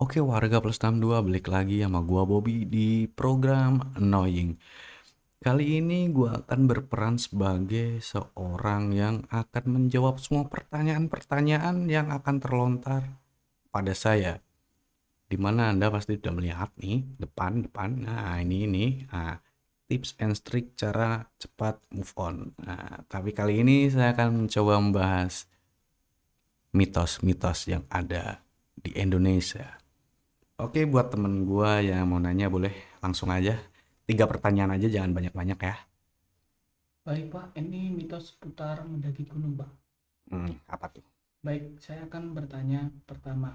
Oke, warga plus 62 balik lagi sama gua Bobby di program Annoying. Kali ini gua akan berperan sebagai seorang yang akan menjawab semua pertanyaan-pertanyaan yang akan terlontar pada saya. Dimana Anda pasti sudah melihat nih, depan. Nah, ini. Nah, tips and trick cara cepat move on. Nah, tapi kali ini saya akan mencoba membahas mitos-mitos yang ada di Indonesia. Oke, buat temen gua yang mau nanya boleh langsung aja. 3 pertanyaan aja, jangan banyak-banyak ya. Baik Pak, ini mitos seputar mendaki gunung Pak. Apa tuh? Baik, saya akan bertanya pertama,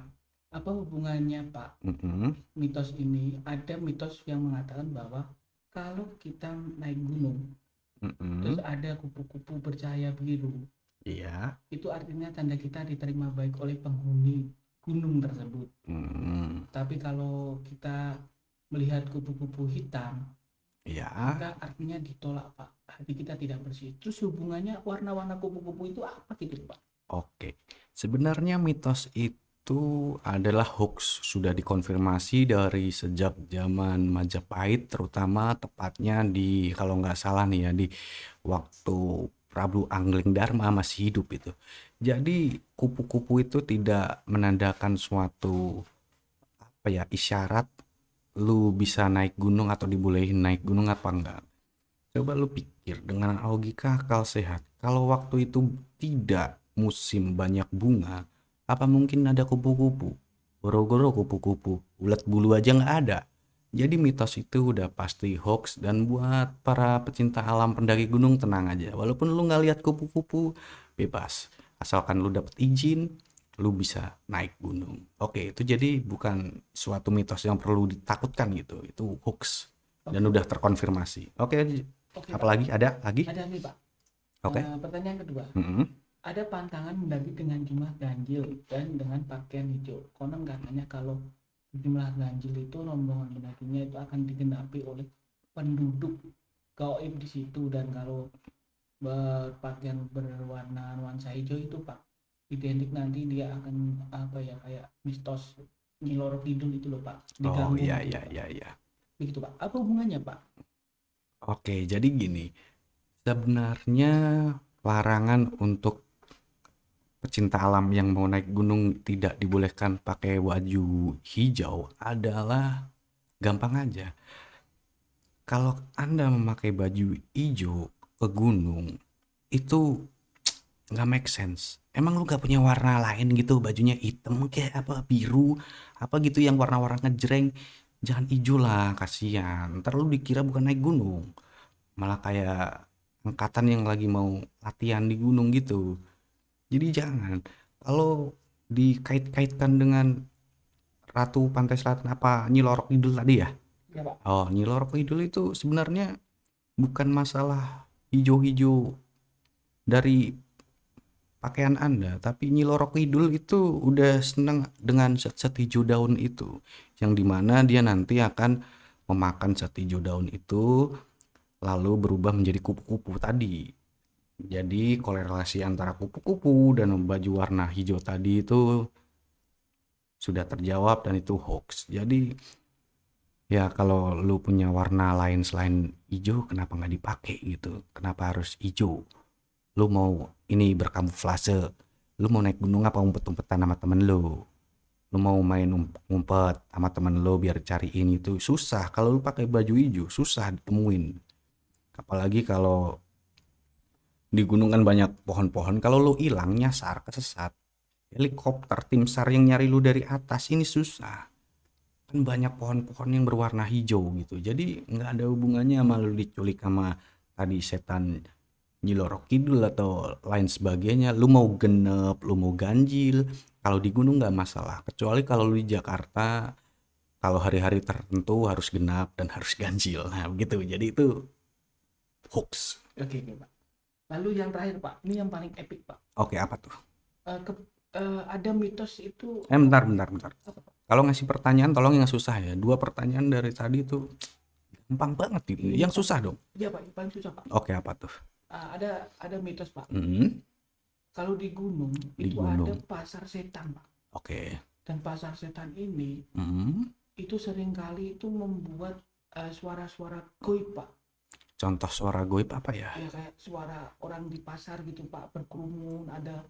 apa hubungannya Pak Mm-mm, mitos ini? Ada mitos yang mengatakan bahwa kalau kita naik gunung, terus mm-mm. ada kupu-kupu bercahaya biru, Iya. itu artinya tanda kita diterima baik oleh penghuni gunung tersebut. Mm, Tapi kalau kita melihat kupu-kupu hitam, iya. maka artinya ditolak Pak. Hati kita tidak bersih. Terus hubungannya warna-warna kupu-kupu itu apa gitu Pak? Oke. Sebenarnya mitos itu adalah hoax, sudah dikonfirmasi dari sejak zaman Majapahit, terutama tepatnya di kalau nggak salah nih ya di waktu Prabu Angling Darma masih hidup itu. Jadi kupu-kupu itu tidak menandakan suatu apa ya isyarat lu bisa naik gunung atau dibolehin naik gunung apa enggak. Coba lu pikir dengan logika akal sehat. Kalau waktu itu tidak musim banyak bunga, apa mungkin ada kupu-kupu? Goro-goro kupu-kupu, ulat bulu aja nggak ada. Jadi mitos itu udah pasti hoax dan buat para pecinta alam pendaki gunung tenang aja. Walaupun lu nggak lihat kupu-kupu, bebas. Asalkan lu dapet izin, lu bisa naik gunung. Oke, itu jadi bukan suatu mitos yang perlu ditakutkan gitu. Itu hoax dan Oke udah Pak. terkonfirmasi. Oke, Oke Pak. apalagi ada lagi? Ada nih Pak. Oke. Pertanyaan kedua. Mm-mm. Ada pantangan mendaki dengan jumlah ganjil dan dengan pakaian hijau. Konon katanya kalau jumlah ganjil itu rombongan mendakinya itu akan digenapi oleh penduduk gaib di situ, dan kalau berpakaian berwarna nuansa hijau itu Pak identik nanti dia akan apa ya, kayak mistos Nyiloro Kidul itu loh Pak, Oh diganggu iya nanti iya Pak. iya iya. Begitu Pak. Apa hubungannya Pak? Oke, jadi gini. Sebenarnya larangan untuk pecinta alam yang mau naik gunung tidak dibolehkan pakai baju hijau adalah gampang aja. Kalau Anda memakai baju hijau ke gunung, itu nggak make sense. Emang lu gak punya warna lain gitu, bajunya hitam kayak apa biru apa gitu yang warna-warna ngejreng. Jangan hijau lah, kasihan ntar lu dikira bukan naik gunung, malah kayak angkatan yang lagi mau latihan di gunung gitu. Jadi jangan. Kalau dikait-kaitkan dengan Ratu Pantai Selatan apa Nyi Loro Kidul tadi ya. Ya Pak. Oh, Nyi Loro Kidul itu sebenarnya bukan masalah hijau-hijau dari pakaian Anda, tapi Nyi Loro Kidul itu udah senang dengan zat-zat hijau daun itu, yang dimana dia nanti akan memakan zat hijau daun itu, lalu berubah menjadi kupu-kupu tadi. Jadi korelasi antara kupu-kupu dan baju warna hijau tadi itu sudah terjawab dan itu hoax. Jadi ya kalau lu punya warna lain selain hijau, kenapa nggak dipakai gitu? Kenapa harus hijau? Lu mau ini berkamuflase, lu mau naik gunung apa umpet-umpetan sama temen lu? Lu mau main ngumpet sama temen lu biar cariin itu susah. Kalau lu pakai baju hijau susah ditemuin. Apalagi kalau di gunung kan banyak pohon-pohon. Kalau lu hilang nyasar kesesat, helikopter tim SAR yang nyari lu dari atas ini susah. Kan banyak pohon-pohon yang berwarna hijau gitu. Jadi nggak ada hubungannya sama lu diculik sama tadi setan Nyi Loro Kidul atau lain sebagainya. Lu mau genep, lu mau ganjil, kalau di gunung nggak masalah. Kecuali kalau lu di Jakarta, kalau hari-hari tertentu harus genap dan harus ganjil. Nah, begitu. Jadi itu hoax. Oke, oke Pak. Lalu yang terakhir Pak, ini yang paling epic Pak. Oke, apa tuh? Ada mitos itu Bentar. apa Pak? Kalau ngasih pertanyaan tolong yang susah ya. 2 pertanyaan dari tadi tuh gampang banget gitu. Ini Yang gampang susah Pak. dong. Iya Pak, yang paling susah Pak. Oke, apa tuh? Ada mitos Pak. Mm-mm. Kalau di gunung Di itu ada gunung. pasar setan Pak. Oke. Dan pasar setan ini Hmm. itu seringkali itu membuat suara-suara goib, Pak. Contoh suara goib apa ya? Ya kayak suara orang di pasar gitu, Pak, berkerumun, ada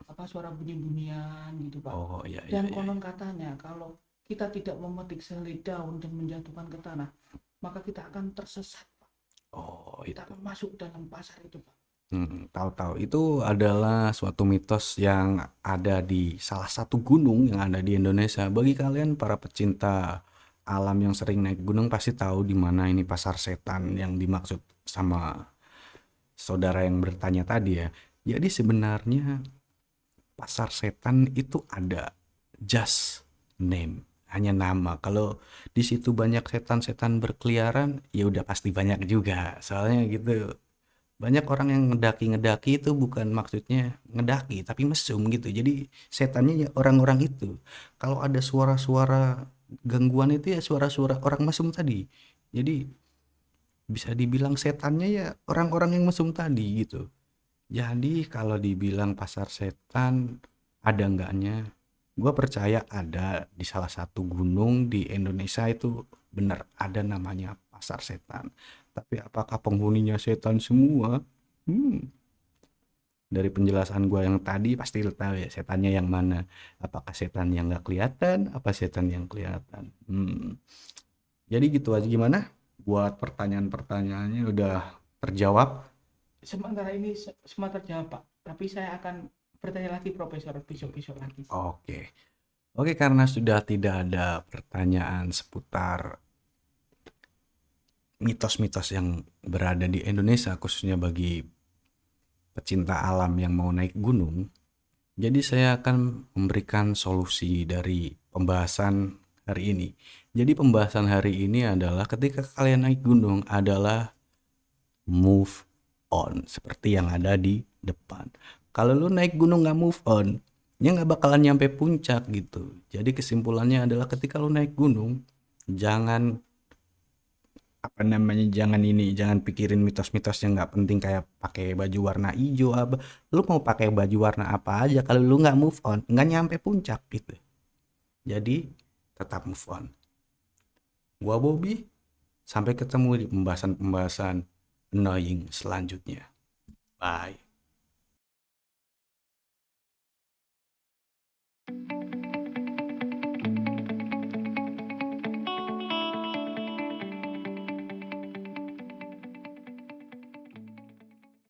apa suara bunyi-bunyian gitu, Pak. Oh, iya, iya, Dan iya, konon iya. katanya kalau kita tidak memetik selai daun dan menjatuhkan ke tanah, maka kita akan tersesat, Pak. Oh, Kita itu. akan masuk dalam pasar itu, Pak. Tahu-tahu. Itu adalah suatu mitos yang ada di salah satu gunung yang ada di Indonesia. Bagi kalian para pecinta alam yang sering naik gunung pasti tahu di mana ini pasar setan yang dimaksud sama saudara yang bertanya tadi ya. Jadi sebenarnya pasar setan itu ada just name, hanya nama. Kalau di situ banyak setan-setan berkeliaran, ya udah pasti banyak juga. Soalnya gitu. Banyak orang yang ngedaki-ngedaki itu bukan maksudnya ngedaki, tapi mesum gitu. Jadi setannya ya orang-orang itu. Kalau ada suara-suara gangguan itu ya suara-suara orang mesum tadi. Jadi bisa dibilang setannya ya orang-orang yang mesum tadi gitu. Jadi kalau dibilang pasar setan ada enggaknya, gua percaya ada di salah satu gunung di Indonesia itu bener ada namanya pasar setan. Tapi apakah penghuninya setan semua? Hmm, dari penjelasan gua yang tadi pasti lo tahu ya setannya yang mana. Apakah setan yang nggak kelihatan? Apa setan yang kelihatan? Jadi gitu aja gimana? Buat pertanyaan-pertanyaannya udah terjawab. Sementara ini semua terjawab, Pak. Tapi saya akan bertanya lagi, Profesor, besok-besok lagi. Oke. Oke, karena sudah tidak ada pertanyaan seputar mitos-mitos yang berada di Indonesia, khususnya bagi pecinta alam yang mau naik gunung, jadi saya akan memberikan solusi dari pembahasan hari ini. Jadi pembahasan hari ini adalah ketika kalian naik gunung adalah move on, seperti yang ada di depan. Kalau lu naik gunung nggak move on, ya nggak bakalan nyampe puncak gitu. Jadi kesimpulannya adalah ketika lu naik gunung, jangan apa namanya jangan pikirin mitos-mitos yang nggak penting kayak pakai baju warna hijau apa. Lu mau pakai baju warna apa aja kalau lu nggak move on, nggak nyampe puncak gitu. Jadi tetap move on. Gua Bobby, sampai ketemu di pembahasan-pembahasan annoying selanjutnya. Bye.